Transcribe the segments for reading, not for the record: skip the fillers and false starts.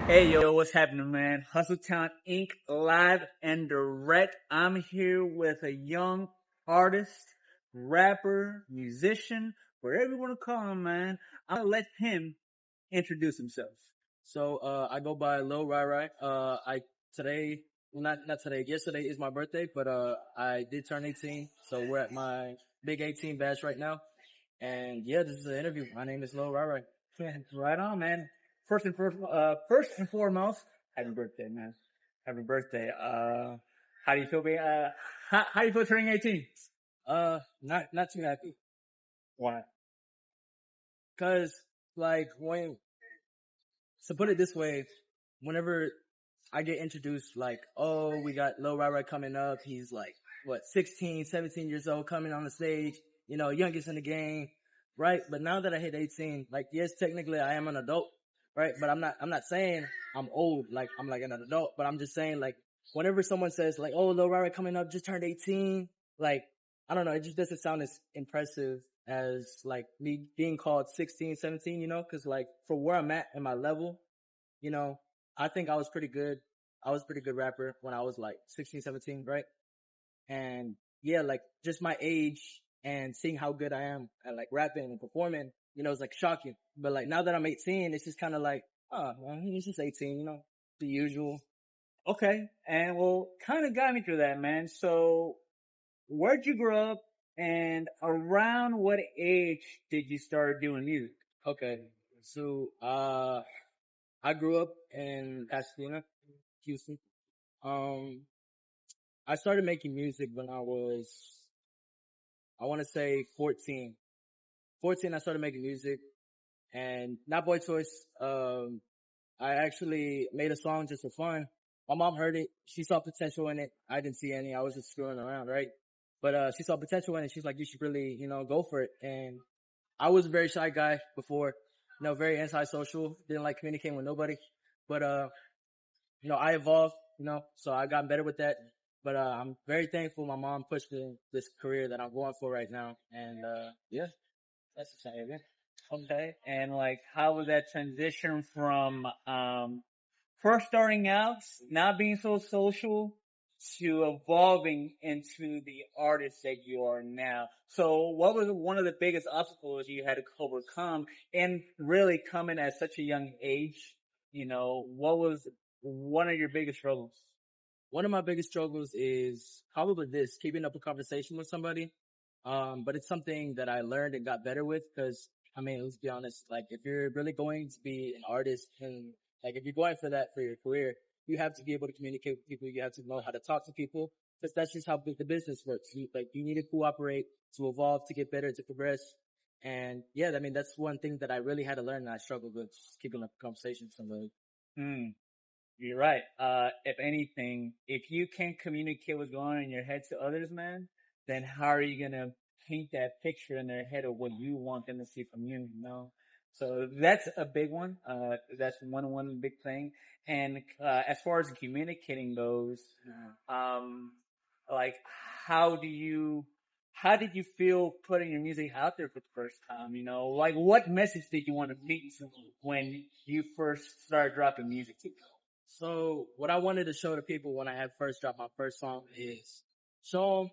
Hey yo, what's happening, man? Hustletown Inc. live and direct. I'm here with a young artist, rapper, musician, whatever you want to call him, man. I'm gonna let him introduce himself. I go by Lil Rai Rai. I today, well, not today. Yesterday is my birthday, but I did turn 18, so we're at my big 18 bash right now. And yeah, this is an interview. My name is Lil Rai Rai. Right on, man. First and foremost, happy birthday, man. Happy birthday. How do you feel being, how do you feel turning 18? Not too happy, Why? cause like when to put it this way, whenever I get introduced, like, oh, we got Lil Rai Rai coming up. He's like, what, 16, 17 years old coming on the stage, youngest in the game, right? But now that I hit 18, like, yes, technically I am an adult, right? But I'm not saying I'm old, like, I'm like an adult, but I'm just saying, like, whenever someone says, like, oh, Lil Rai Rai coming up, just turned 18, like, I don't know, it just doesn't sound as impressive as, like, me being called 16, 17, cause, like, for where I'm at in my level, you know, I think I was pretty good. I was a pretty good rapper when I was like 16, 17, right? And yeah, like just my age and seeing how good I am at like rapping and performing, it's like shocking. But like now that I'm 18, it's just kind of like, oh, well, he's just 18, the usual. Okay. And well, kind of got me through that, man. So where'd you grow up and around what age did you start doing music? Okay. So, I grew up in Pasadena, Houston. Um, I started making music when I want to say 14. 14, I started making music. And not Boy Choice, I actually made a song just for fun. My mom heard it. She saw potential in it. I didn't see any. I was just screwing around, right? But, she saw potential in it. She's like, you should really, go for it. And I was a very shy guy before, very antisocial. Didn't like communicating with nobody. But, I evolved, so I got better with that. But, I'm very thankful my mom pushed me in this career that I'm going for right now. And, yeah, that's exciting. Okay. And like, how was that transition from, first starting out, not being so social to evolving into the artist that you are now? So what was one of the biggest obstacles you had to overcome and really coming at such a young age? What was one of your biggest struggles? One of my biggest struggles is probably this, keeping up a conversation with somebody. But it's something that I learned and got better with because, I mean, let's be honest, like if you're really going to be an artist and like if you're going for that for your career, you have to be able to communicate with people. You have to know how to talk to people because that's just how the business works. You need to cooperate to evolve, to get better, to progress. And yeah, I mean, that's one thing that I really had to learn and I struggled with, just keeping up a conversation with somebody. Hmm. You're right. If anything, if you can't communicate what's going on in your head to others, man, then how are you gonna paint that picture in their head of what you want them to see from you? So that's a big one. That's one big thing. And as far as communicating goes, um, like how do you, how did you feel putting your music out there for the first time? Like what message did you want to meet when you first started dropping music? So what I wanted to show the people when I had first dropped my first song is show them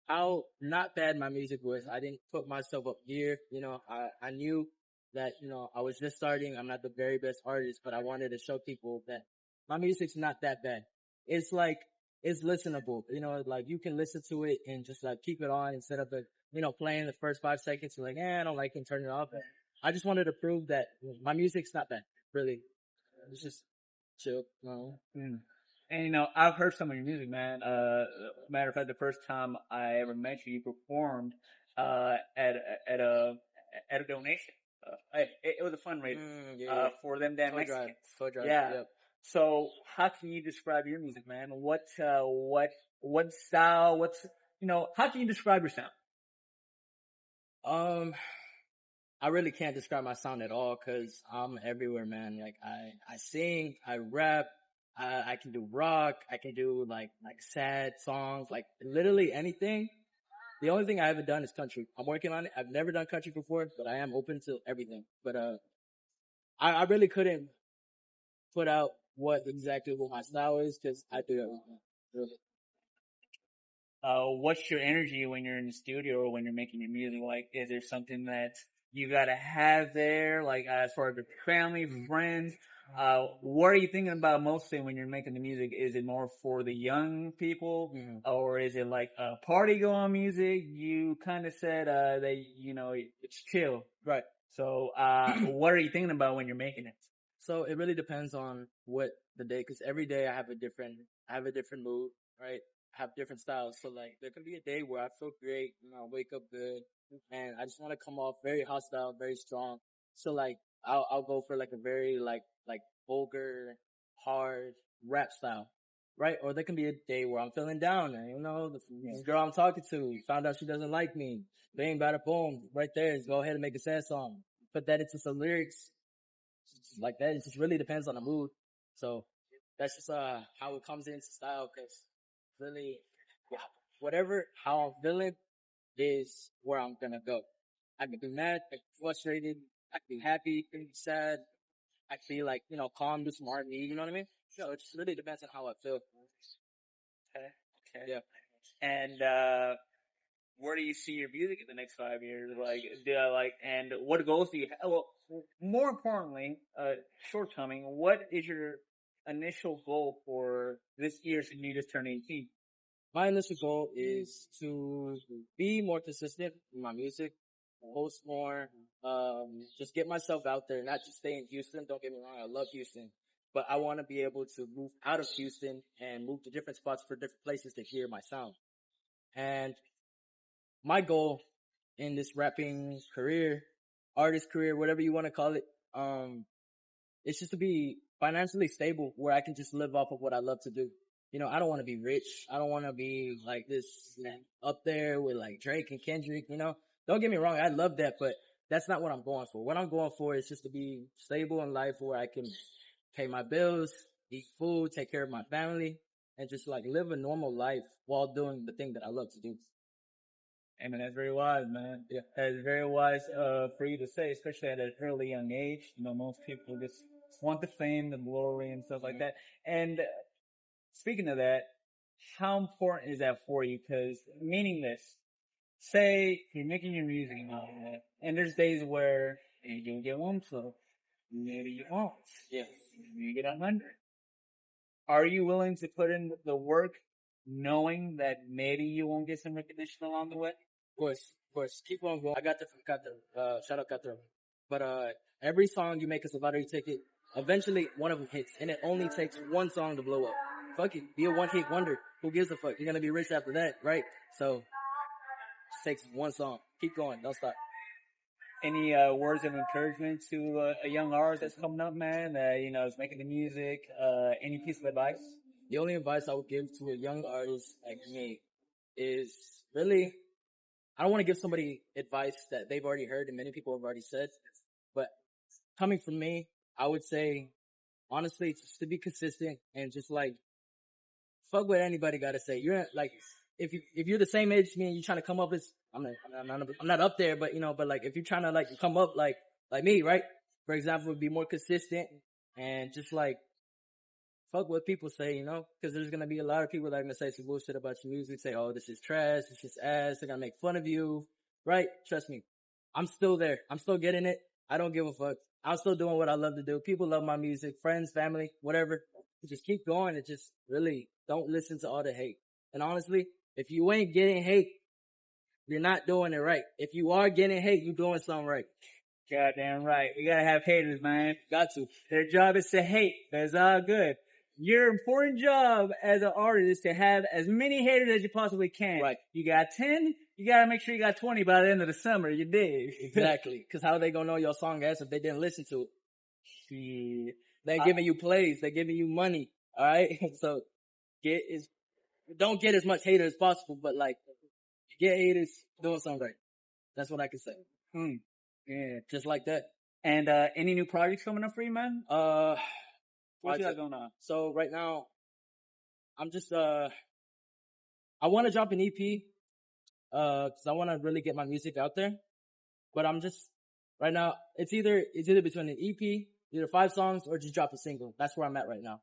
how not bad my music was. I didn't put myself up here. I knew that, I was just starting. I'm not the very best artist, but I wanted to show people that my music's not that bad. It's like, it's listenable. Like you can listen to it and just like keep it on instead of playing the first 5 seconds. You're like, I don't like it and turn it off. I just wanted to prove that my music's not bad. Really. It's just chill. No. Mm. And I've heard some of your music, man. Matter of fact, the first time I ever met you, you performed at at a at a donation. It was a fundraiser Yeah, yeah. for them damn Toy drive. Mexicans. Toy drive. Yeah. Yep. So how can you describe your music, man? What style? How can you describe your sound? Um, I really can't describe my sound at all because I'm everywhere, man. Like I sing, I rap, I can do rock, I can do like sad songs, like literally anything. The only thing I haven't done is country. I'm working on it. I've never done country before, but I am open to everything. But I really couldn't put out what my style is because I do everything. Really. What's your energy when you're in the studio or when you're making your music? Like, is there something that you gotta have there? Like, as far as your family, friends, what are you thinking about mostly when you're making the music? Is it more for the young people, or is it like party going music? You kind of said that it's chill. Right. So, what are you thinking about when you're making it? So it really depends on what the day, because every day I have a different mood, right? I have different styles. So like there can be a day where I feel great, wake up good, and I just want to come off very hostile, very strong. So like I'll go for like a very like vulgar, hard rap style, right? Or there can be a day where I'm feeling down, and this girl I'm talking to found out she doesn't like me. Bang, bada, boom, right there. Go ahead and make a sad song. Put that into some lyrics like that. It just really depends on the mood. So that's just how it comes into style. Because really, yeah, whatever how I'm feeling is where I'm gonna go. I can be mad, I can be frustrated, I can be happy, I can be sad, I can be like calm, do some R&B. You know what I mean? So it just really depends on how I feel. Okay. Okay. Yeah. And where do you see your music in the next 5 years? Like, and what goals do you have? Well, more importantly, shortcoming, what is your initial goal for this year since you just turned 18? My initial goal is to be more consistent in my music, post more, just get myself out there, not just stay in Houston. Don't get me wrong, I love Houston, but I want to be able to move out of Houston and move to different spots for different places to hear my sound. And my goal in this rapping career, artist career, whatever you want to call it, it's just to be financially stable where I can just live off of what I love to do. I don't want to be rich. I don't want to be like this up there with like Drake and Kendrick, Don't get me wrong. I love that, but that's not what I'm going for. What I'm going for is just to be stable in life where I can pay my bills, eat food, take care of my family, and just like live a normal life while doing the thing that I love to do. I mean, that's very wise, man. Yeah. That's very wise, for you to say, especially at an early young age. Most people just want the fame, the glory and stuff like that. And speaking of that, how important is that for you? Cause meaning this, say you're making your music and there's days where you get one flow, maybe you won't. Yeah. You get 100. Are you willing to put in the work knowing that maybe you won't get some recognition along the way? Of course. Keep on going. I got the shout out Qatar. But every song you make is a lottery ticket. Eventually, one of them hits, and it only takes one song to blow up. Fuck it, be a one-hit wonder. Who gives a fuck? You're gonna be rich after that, right? So, it just takes one song. Keep going, don't stop. Any words of encouragement to a young artist that's coming up, man? That is making the music. Any piece of advice? The only advice I would give to a young artist like me is really, I don't want to give somebody advice that they've already heard and many people have already said, but coming from me, I would say, honestly, just to be consistent and just like, fuck what anybody got to say. You're like, if you're the same age as me and you're trying to come up as, I'm not up there, but but like if you're trying to like come up like me, right? For example, be more consistent and just like, fuck what people say, because there's going to be a lot of people that are going to say some bullshit about your music, say, oh, this is trash, this is ass, they're going to make fun of you, right? Trust me. I'm still there. I'm still getting it. I don't give a fuck. I'm still doing what I love to do. People love my music, friends, family, whatever. Just keep going and just really don't listen to all the hate. And honestly, if you ain't getting hate, you're not doing it right. If you are getting hate, you're doing something right. Goddamn right. We gotta have haters, man. Got to. Their job is to hate. That's all good. Your important job as an artist is to have as many haters as you possibly can. Right. You got 10, you gotta make sure you got 20 by the end of the summer, you dig? Exactly. Cause how are they gonna know your song ass if they didn't listen to it? Shit. They're giving you plays, they're giving you money, alright? So don't get as much hater as possible, but like, get haters doing something right. That's what I can say. Yeah. Just like that. And, any new projects coming up for you, man? What you got going on? So right now, I'm just, I want to drop an EP, cause I want to really get my music out there, but I'm just, right now, it's either between an EP Either 5 songs or just drop a single. That's where I'm at right now.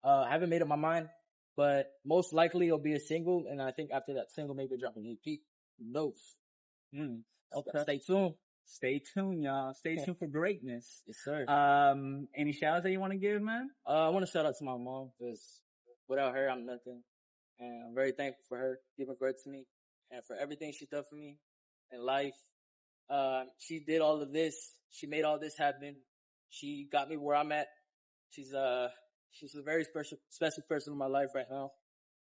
I haven't made up my mind, but most likely it'll be a single, and I think after that single, maybe drop an EP. Who knows? Okay. Stay tuned. Stay tuned, y'all. Stay tuned for greatness. Yes, sir. Any shout outs that you want to give, man? I want to shout out to my mom because without her, I'm nothing. And I'm very thankful for her giving birth to me and for everything she done for me in life. She did all of this. She made all this happen. She got me where I'm at. She's a very special person in my life right now.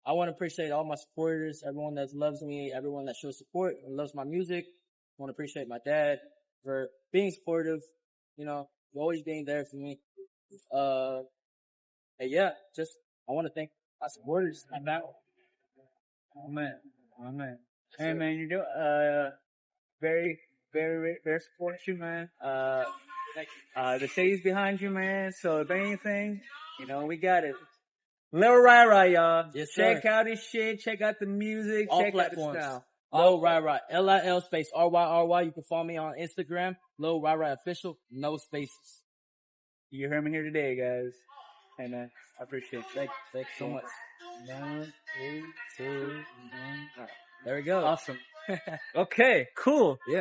I want to appreciate all my supporters, everyone that loves me, everyone that shows support and loves my music. I want to appreciate my dad for being supportive, always being there for me. And yeah, I want to thank my supporters. Oh man. Hey man, you're doing, very, very, very supportive you, man. The city's behind you, man. So if anything, we got it. Lil Rai, y'all. Yes, check sir. out his shit. Check out the music. All check platforms. out the style. Lil Rai. LIL space RYRY. You can follow me on Instagram. Lil Rai official. No spaces. You heard me here today, guys. Hey man, I appreciate it. Thanks so much. 1, 3, 2, 1. There we go. Awesome. Okay, cool. Yeah.